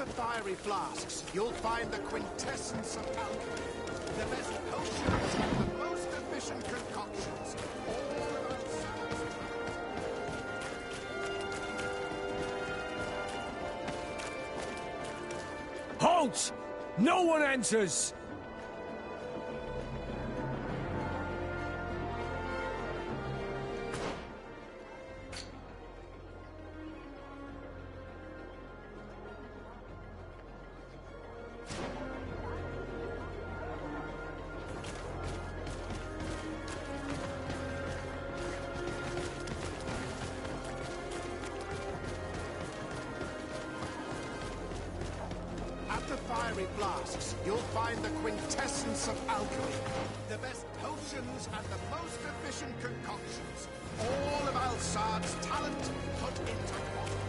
the fiery flasks, you'll find the quintessence of alchemy. The best potions and the most efficient concoctions. All about Halt! No one enters! fiery flasks, you'll find the quintessence of alchemy. The best potions and the most efficient concoctions. All of Alsad's talent put into quantity.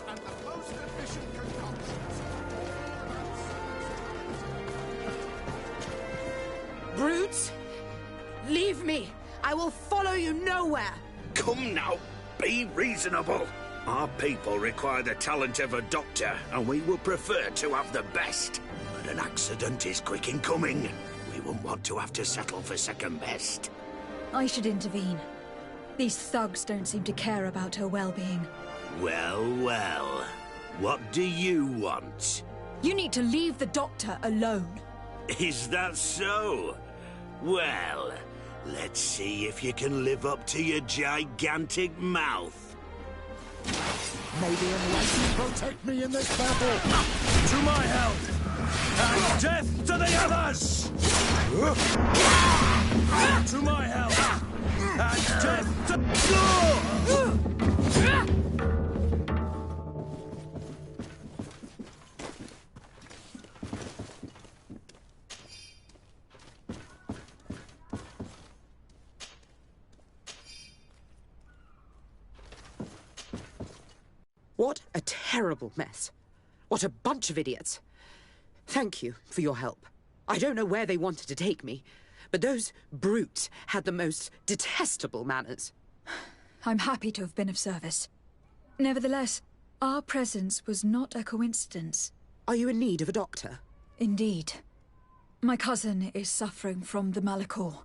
And the most efficient concoctions. Brutes! Leave me! I will follow you nowhere! Come now, be reasonable. Our people require the talent of a doctor, and we would prefer to have the best. But an accident is quick in coming. We wouldn't want to have to settle for second best. I should intervene. These thugs don't seem to care about her well-being. Well, well. What do you want? You need to leave the doctor alone. Is that so? Well, let's see if you can live up to your gigantic mouth. Maybe unless you protect me in this battle. To my help! And death to the others! To my help! And death to... What a terrible mess. What a bunch of idiots. Thank you for your help. I don't know where they wanted to take me, but those brutes had the most detestable manners. I'm happy to have been of service. Nevertheless, our presence was not a coincidence. Are you in need of a doctor? Indeed. My cousin is suffering from the Malachor.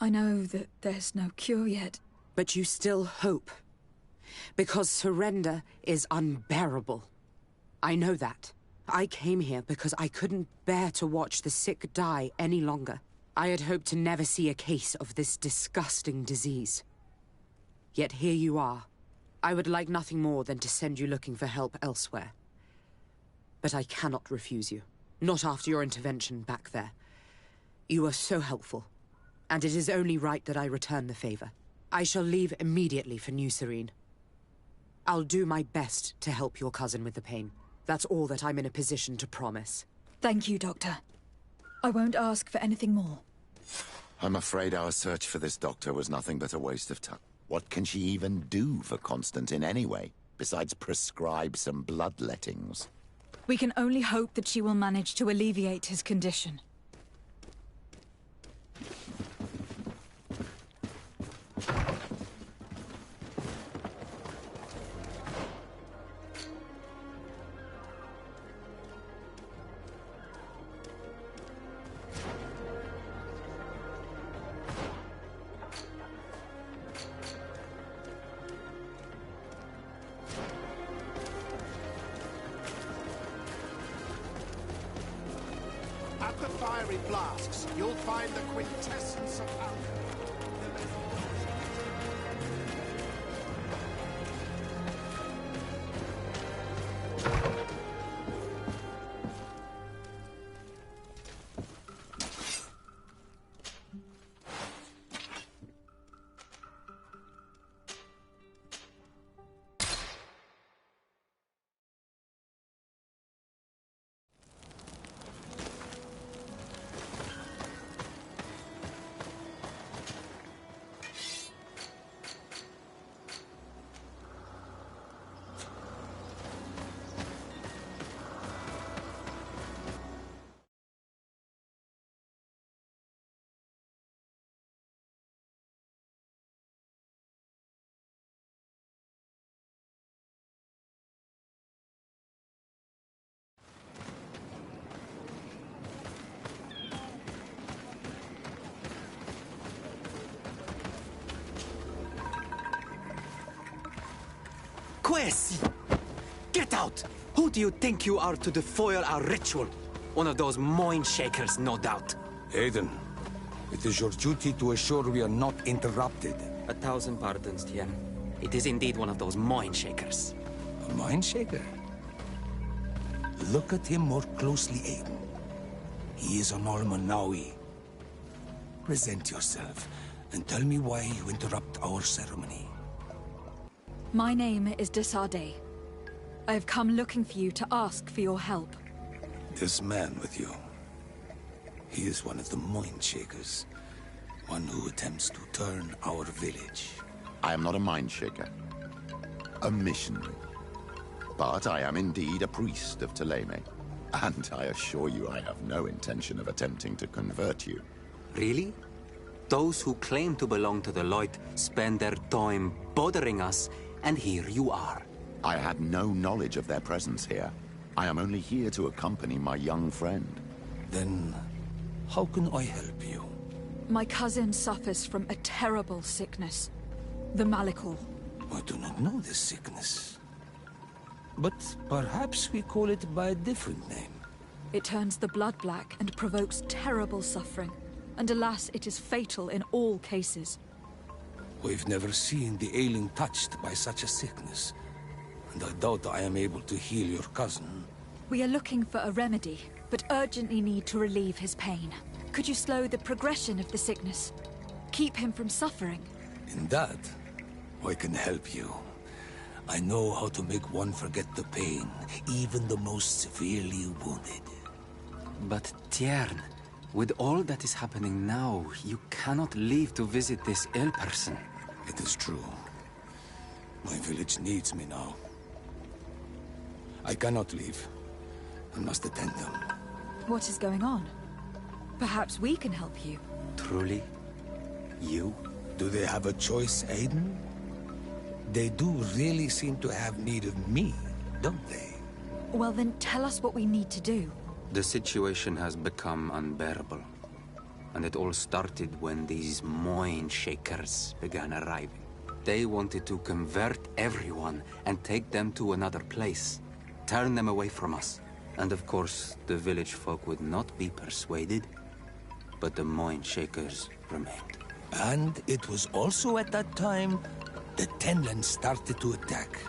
I know that there's no cure yet. But you still hope. Because surrender is unbearable. I know that. I came here because I couldn't bear to watch the sick die any longer. I had hoped to never see a case of this disgusting disease. Yet here you are. I would like nothing more than to send you looking for help elsewhere. But I cannot refuse you. Not after your intervention back there. You were so helpful, and it is only right that I return the favor. I shall leave immediately for New Serene. I'll do my best to help your cousin with the pain. That's all that I'm in a position to promise. Thank you, Doctor. I won't ask for anything more. I'm afraid our search for this doctor was nothing but a waste of time. What can she even do for Constantine anyway? besides prescribe some bloodlettings? We can only hope that she will manage to alleviate his condition. At the fiery flasks, you'll find the quintessence of alchemy. The best Quest! Get out! Who do you think you are to defoil our ritual? One of those mind shakers, no doubt. Aiden, it is your duty to assure we are not interrupted. 1,000 pardons, Tien. It is indeed one of those mind shakers. A mind shaker? Look at him more closely, Aiden. He is an Almanawi. Present yourself, and tell me why you interrupt our ceremony. My name is Desade. I have come looking for you to ask for your help. This man with you, he is one of the mind shakers. One who attempts to turn our village. I am not a mind shaker. A missionary. But I am indeed a priest of Teleme. And I assure you I have no intention of attempting to convert you. Really? Those who claim to belong to the light spend their time bothering us, and here you are. I had no knowledge of their presence here. I am only here to accompany my young friend. Then, how can I help you? My cousin suffers from a terrible sickness. The Malikor. I do not know this sickness. But perhaps we call it by a different name. It turns the blood black and provokes terrible suffering. And alas, it is fatal in all cases. We've never seen the ailing touched by such a sickness. And I doubt I am able to heal your cousin. We are looking for a remedy, but urgently need to relieve his pain. Could you slow the progression of the sickness? Keep him from suffering? In that, I can help you. I know how to make one forget the pain, even the most severely wounded. But Tiern, with all that is happening now, you cannot leave to visit this ill person. It is true. My village needs me now. I cannot leave. I must attend them. What is going on? Perhaps we can help you. Truly? You? Do they have a choice, Aiden? They do really seem to have need of me, don't they? Well then, tell us what we need to do. The situation has become unbearable. And it all started when these mind shakers began arriving. They wanted to convert everyone and take them to another place. Turn them away from us. And of course, the village folk would not be persuaded. But the mind shakers remained. And it was also at that time the Tenland started to attack.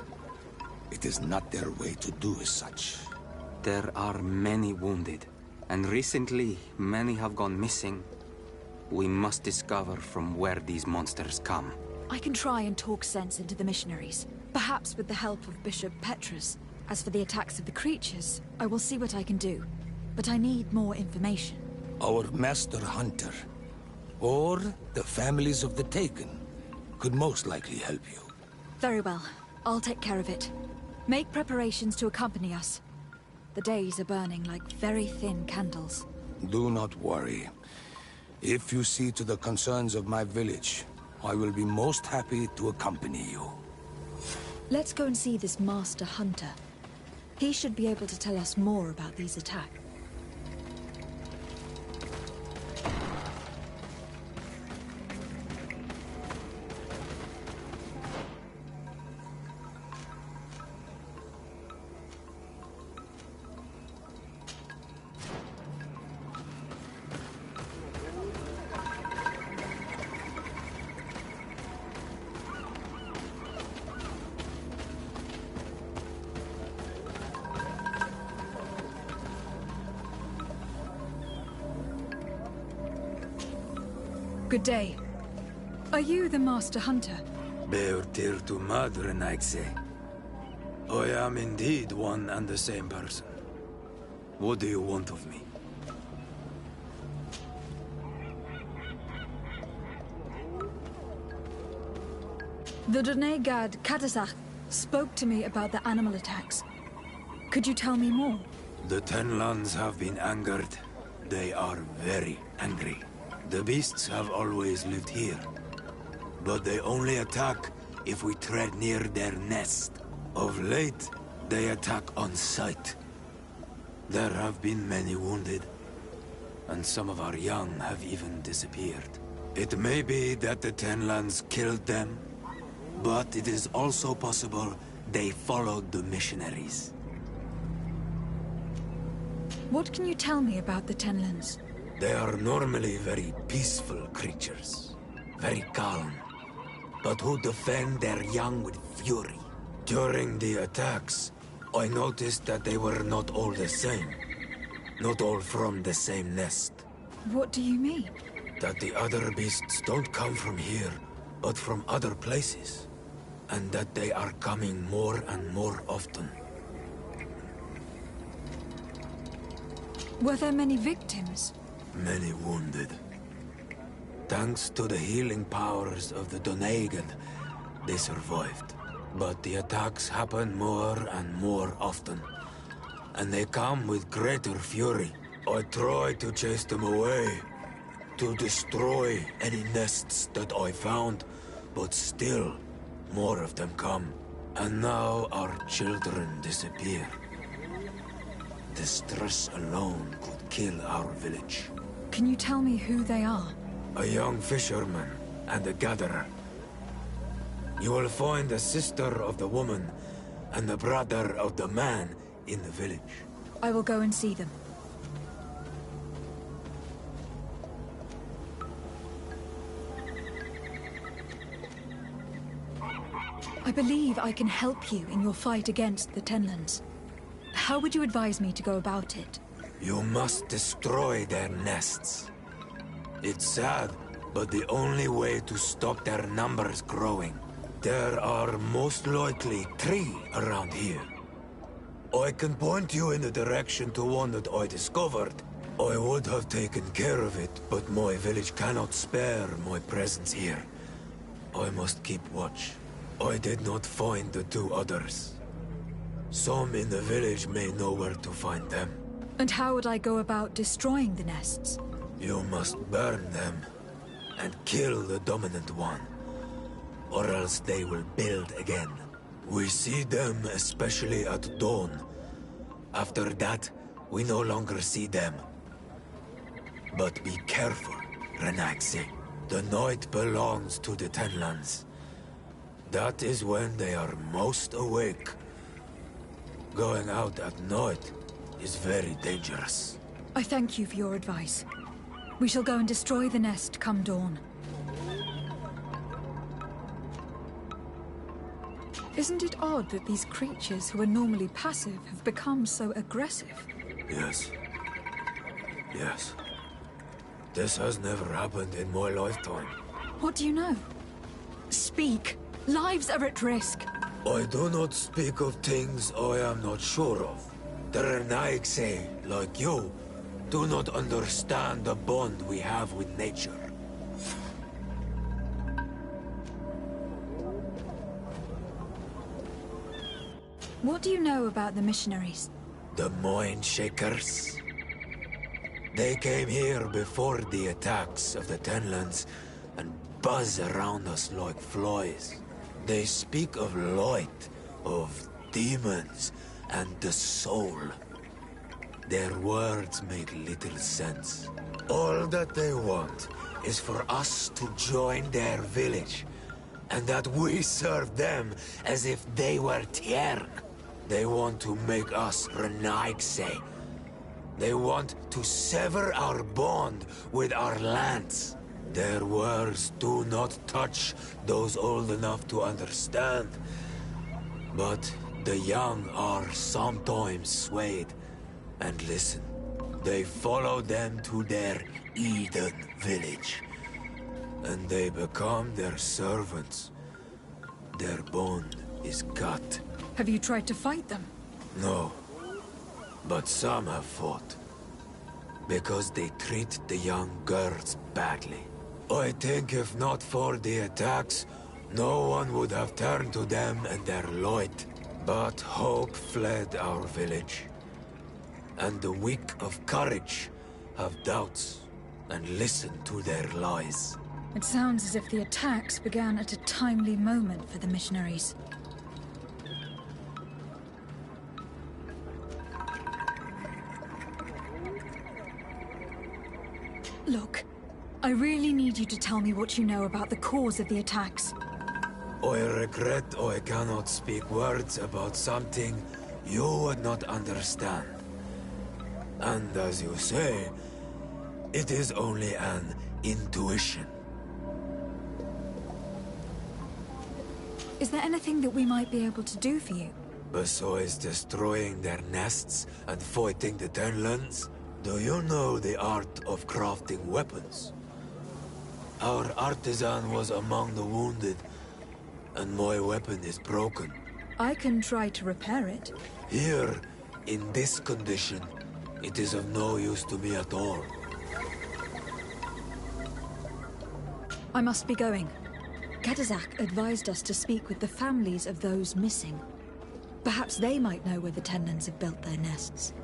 It is not their way to do as such. There are many wounded, and recently many have gone missing. We must discover from where these monsters come. I can try and talk sense into the missionaries, perhaps with the help of Bishop Petrus. As for the attacks of the creatures, I will see what I can do. But I need more information. Our master hunter, or the families of the Taken, could most likely help you. Very well. I'll take care of it. Make preparations to accompany us. The days are burning like very thin candles. Do not worry. If you see to the concerns of my village, I will be most happy to accompany you. Let's go and see this Master Hunter. He should be able to tell us more about these attacks. Good day. Are you the Master Hunter? Bear tir to madre, Naixe. I am indeed one and the same person. What do you want of me? The Renegade Katasach spoke to me about the animal attacks. Could you tell me more? The Tenlands have been angered. They are very angry. The beasts have always lived here, but they only attack if we tread near their nest. Of late, they attack on sight. There have been many wounded, and some of our young have even disappeared. It may be that the Tenlands killed them, but it is also possible they followed the missionaries. What can you tell me about the Tenlands? They are normally very peaceful creatures, very calm, but who defend their young with fury. During the attacks, I noticed that they were not all the same. Not all from the same nest. What do you mean? That the other beasts don't come from here, but from other places. And that they are coming more and more often. Were there many victims? Many wounded. Thanks to the healing powers of the Donegad, they survived. But the attacks happen more and more often. And they come with greater fury. I try to chase them away, to destroy any nests that I found, but still, more of them come. And now our children disappear. The stress alone could kill our village. Can you tell me who they are? A young fisherman and a gatherer. You will find the sister of the woman and the brother of the man in the village. I will go and see them. I believe I can help you in your fight against the Tenlands. How would you advise me to go about it? You must destroy their nests. It's sad, but the only way to stop their numbers growing. There are most likely 3 around here. I can point you in the direction to one that I discovered. I would have taken care of it, but my village cannot spare my presence here. I must keep watch. I did not find the 2 others. Some in the village may know where to find them. And how would I go about destroying the nests? You must burn them and kill the dominant one, or else they will build again. We see them especially at dawn. After that, we no longer see them. But be careful, Renaxe. The night belongs to the Tenlands. That is when they are most awake. Going out at night is very dangerous. I thank you for your advice. We shall go and destroy the nest come dawn. Isn't it odd that these creatures who are normally passive have become so aggressive? Yes. Yes. This has never happened in my lifetime. What do you know? Speak! Lives are at risk! I do not speak of things I am not sure of. The Renaigse, like you, do not understand the bond we have with nature. What do you know about the missionaries? The Moin Shakers. They came here before the attacks of the Tenlands and buzz around us like flies. They speak of light, of demons, and the soul. Their words make little sense. All that they want is for us to join their village, and that we serve them as if they were Tiern. They want to make us Renaigse. They want to sever our bond with our lands. Their words do not touch those old enough to understand. But the young are sometimes swayed and listen. They follow them to their Eden village. And they become their servants. Their bond is cut. Have you tried to fight them? No. But some have fought. Because they treat the young girls badly. I think if not for the attacks, no one would have turned to them and their light. But hope fled our village. And the weak of courage have doubts and listen to their lies. It sounds as if the attacks began at a timely moment for the missionaries. Look, I really need you to tell me what you know about the cause of the attacks. I regret I cannot speak words about something you would not understand. And as you say, it is only an intuition. Is there anything that we might be able to do for you? Besides destroying their nests and fighting the Tenlands, do you know the art of crafting weapons? Our artisan was among the wounded, and my weapon is broken. I can try to repair it. Here, in this condition, it is of no use to me at all. I must be going. Kedazak advised us to speak with the families of those missing. Perhaps they might know where the Tenlands have built their nests.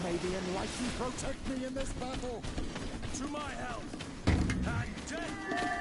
May the Enlightened protect me in this battle! To my help! And death!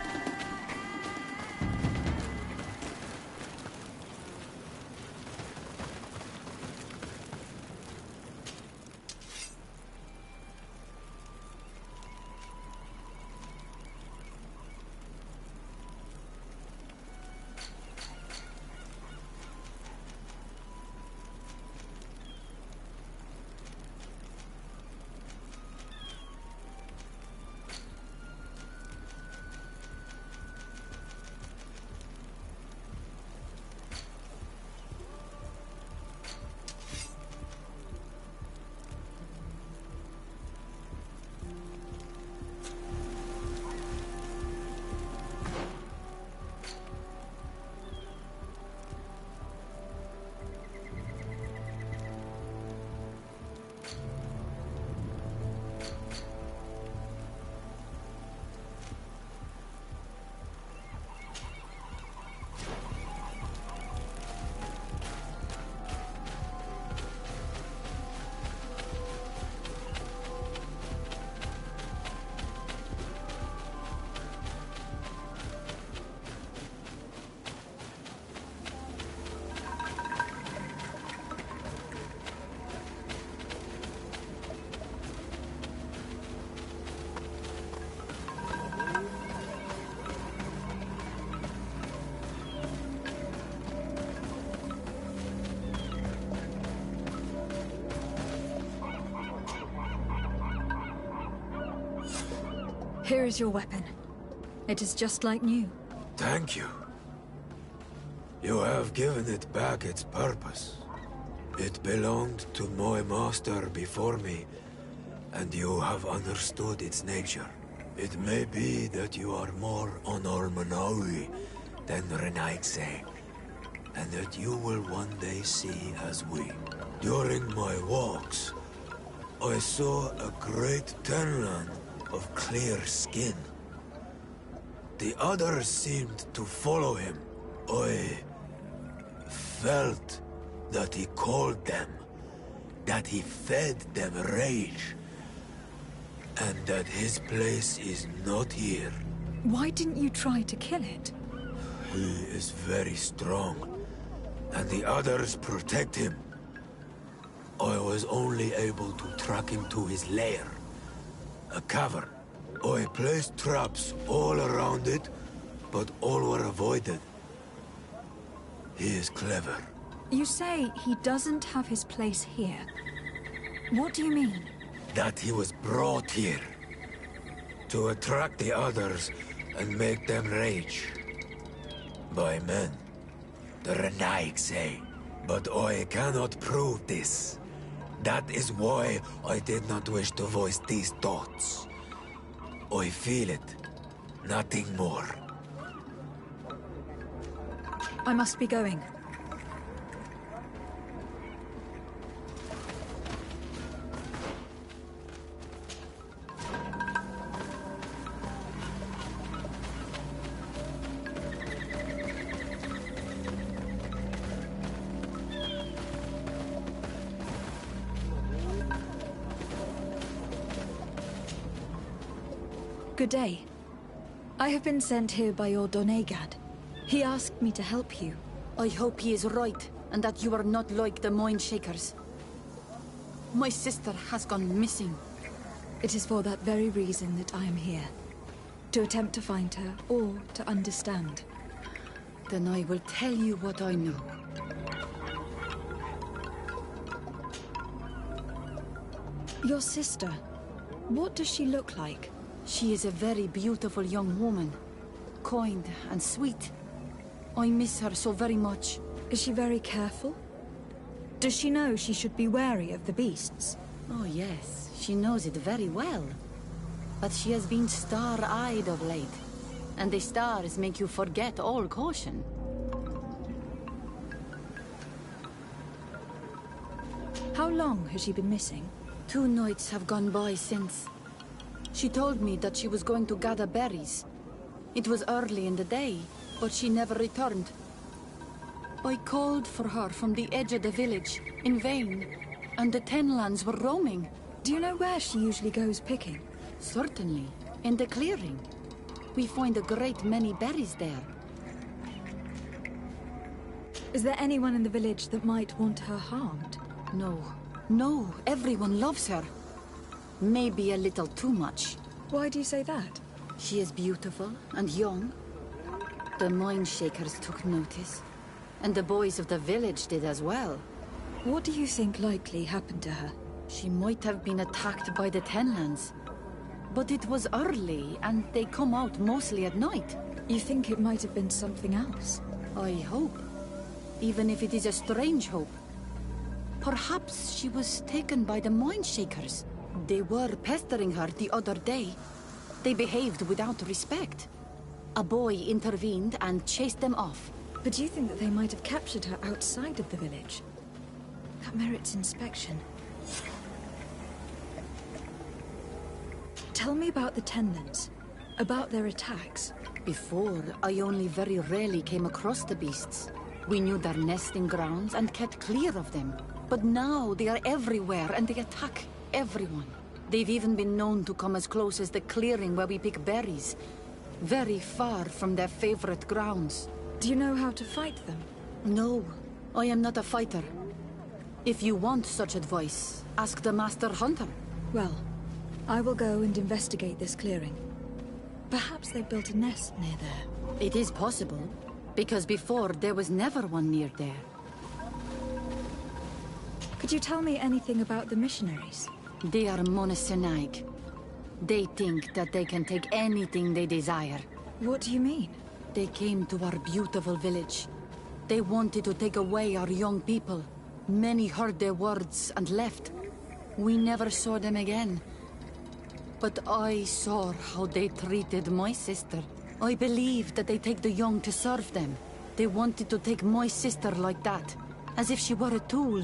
Here is your weapon. It is just like new. Thank you. You have given it back its purpose. It belonged to my master before me, and you have understood its nature. It may be that you are more on Almanawi than Renaigse, and that you will one day see as we. During my walks, I saw a great tenland of clear skin. The others seemed to follow him. I felt that he called them, that he fed them rage, and that his place is not here. Why didn't you try to kill it? He is very strong, and the others protect him. I was only able to track him to his lair, a cavern. I placed traps all around it, but all were avoided. He is clever. You say he doesn't have his place here. What do you mean? That he was brought here to attract the others and make them rage. By men, the Renaig say. But I cannot prove this. That is why I did not wish to voice these thoughts. I feel it, nothing more. I must be going. Good day. I have been sent here by your Donegad. He asked me to help you. I hope he is right, and that you are not like the Mind Shakers. My sister has gone missing. It is for that very reason that I am here. To attempt to find her, or to understand. Then I will tell you what I know. Your sister, what does she look like? She is a very beautiful young woman. Kind and sweet. I miss her so very much. Is she very careful? Does she know she should be wary of the beasts? Oh yes, she knows it very well. But she has been star-eyed of late. And the stars make you forget all caution. How long has she been missing? 2 nights have gone by since. She told me that she was going to gather berries. It was early in the day, but she never returned. I called for her from the edge of the village, in vain, and the Tenlands were roaming. Do you know where she usually goes picking? Certainly, in the clearing. We find a great many berries there. Is there anyone in the village that might want her harmed? No, everyone loves her. Maybe a little too much. Why do you say that? She is beautiful and young. The Mind Shakers took notice. And the boys of the village did as well. What do you think likely happened to her? She might have been attacked by the Tenlands. But it was early, and they come out mostly at night. You think it might have been something else? I hope. Even if it is a strange hope. Perhaps she was taken by the Mind Shakers. They were pestering her the other day. They behaved without respect. A boy intervened and chased them off. But do you think that they might have captured her outside of the village? That merits inspection. Tell me about the Tenlands. About their attacks. Before, I only very rarely came across the beasts. We knew their nesting grounds and kept clear of them. But now they are everywhere and they attack everyone. They've even been known to come as close as the clearing where we pick berries. Very far from their favorite grounds. Do you know how to fight them? No, I am not a fighter. If you want such advice, ask the Master Hunter. Well, I will go and investigate this clearing. Perhaps they built a nest near there. It is possible, because before there was never one near there. Could you tell me anything about the missionaries? They are Monasenaig. They think that they can take anything they desire. What do you mean? They came to our beautiful village. They wanted to take away our young people. Many heard their words and left. We never saw them again. But I saw how they treated my sister. I believe that they take the young to serve them. They wanted to take my sister like that, as if she were a tool.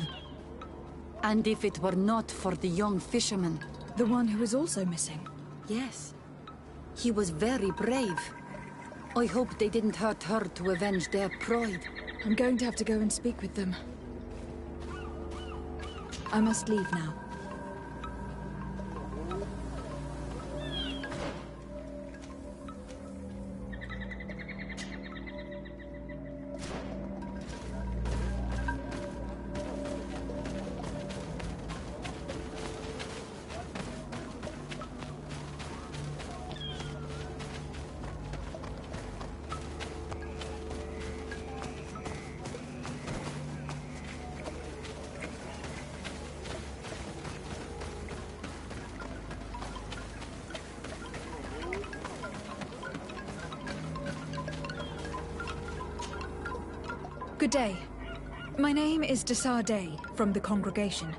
And if it were not for the young fisherman... The one who is also missing? Yes. He was very brave. I hope they didn't hurt her to avenge their pride. I'm going to have to go and speak with them. I must leave now. Good day. My name is Desardet, from the congregation.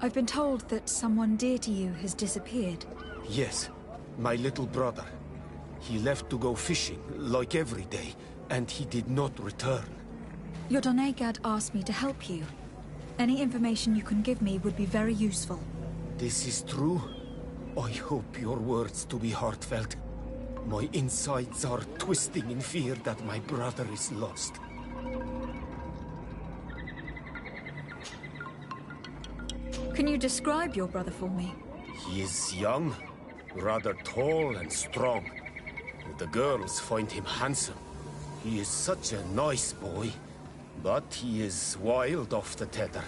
I've been told that someone dear to you has disappeared. Yes, my little brother. He left to go fishing, like every day, and he did not return. Your Donegad asked me to help you. Any information you can give me would be very useful. This is true? I hope your words to be heartfelt. My insides are twisting in fear that my brother is lost. Can you describe your brother for me? He is young, rather tall and strong. The girls find him handsome. He is such a nice boy, but he is wild off the tether,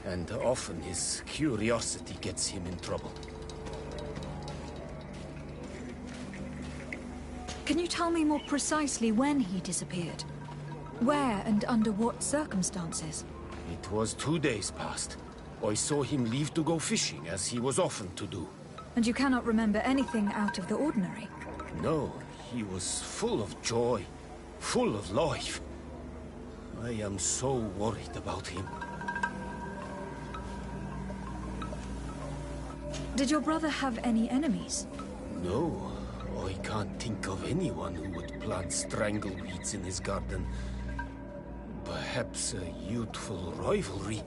and often his curiosity gets him in trouble. Can you tell me more precisely when he disappeared? Where and under what circumstances? It was 2 days past. I saw him leave to go fishing, as he was often to do. And you cannot remember anything out of the ordinary? No, he was full of joy, full of life. I am so worried about him. Did your brother have any enemies? No, I can't think of anyone who would plant strangleweeds in his garden. Perhaps a youthful rivalry.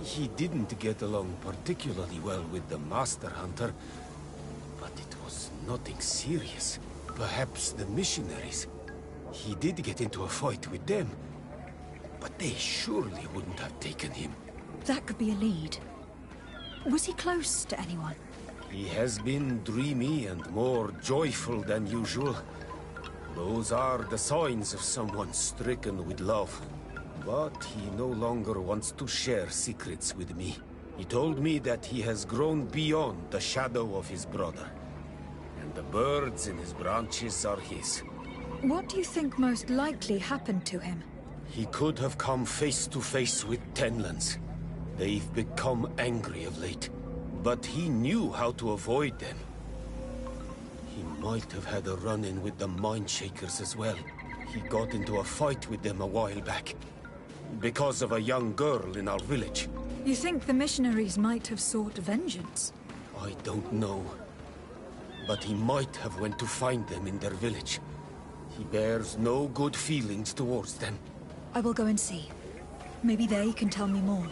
He didn't get along particularly well with the Master Hunter, but it was nothing serious. Perhaps the missionaries. He did get into a fight with them, but they surely wouldn't have taken him. That could be a lead. Was he close to anyone? He has been dreamy and more joyful than usual. Those are the signs of someone stricken with love. But he no longer wants to share secrets with me. He told me that he has grown beyond the shadow of his brother. And the birds in his branches are his. What do you think most likely happened to him? He could have come face to face with Tenlands. They've become angry of late. But he knew how to avoid them. He might have had a run-in with the Mindshakers as well. He got into a fight with them a while back. Because of a young girl in our village. You think the missionaries might have sought vengeance? I don't know. But he might have went to find them in their village. He bears no good feelings towards them. I will go and see. Maybe they can tell me more.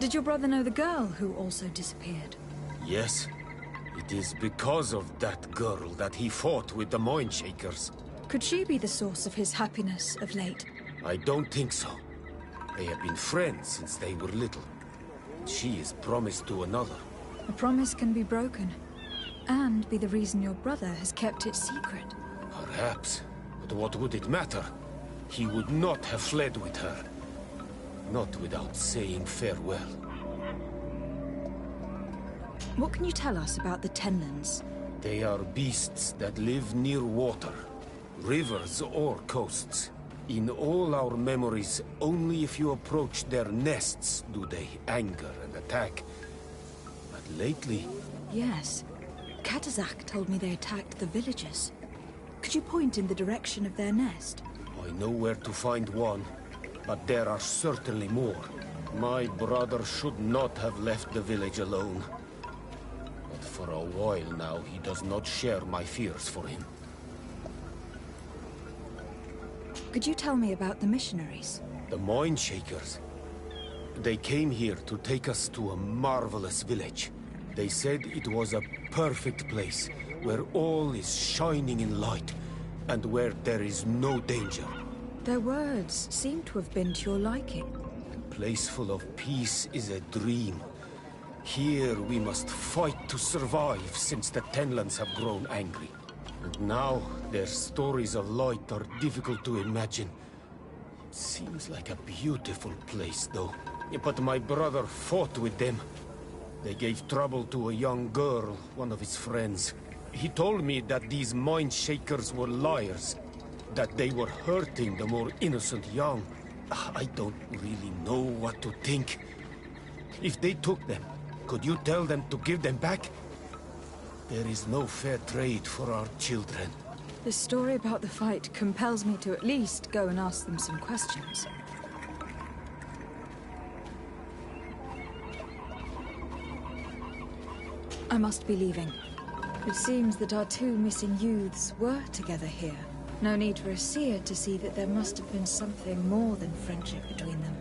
Did your brother know the girl who also disappeared? Yes. It is because of that girl that he fought with the Mindshakers. Could she be the source of his happiness of late? I don't think so. They have been friends since they were little. She is promised to another. A promise can be broken, and be the reason your brother has kept it secret. Perhaps, but what would it matter? He would not have fled with her. Not without saying farewell. What can you tell us about the Tenlands? They are beasts that live near water, rivers or coasts. In all our memories, only if you approach their nests do they anger and attack. But lately... Yes. Katazak told me they attacked the villagers. Could you point in the direction of their nest? I know where to find one, but there are certainly more. My brother should not have left the village alone. But for a while now, he does not share my fears for him. Could you tell me about the missionaries? The Mind Shakers. They came here to take us to a marvelous village. They said it was a perfect place, where all is shining in light, and where there is no danger. Their words seem to have been to your liking. A place full of peace is a dream. Here we must fight to survive, since the Tenlands have grown angry. And now, their stories of light are difficult to imagine. It seems like a beautiful place, though. But my brother fought with them. They gave trouble to a young girl, one of his friends. He told me that these Mind Shakers were liars, that they were hurting the more innocent young. I don't really know what to think. If they took them, could you tell them to give them back? There is no fair trade for our children. The story about the fight compels me to at least go and ask them some questions. I must be leaving. It seems that our two missing youths were together here. No need for a seer to see that there must have been something more than friendship between them.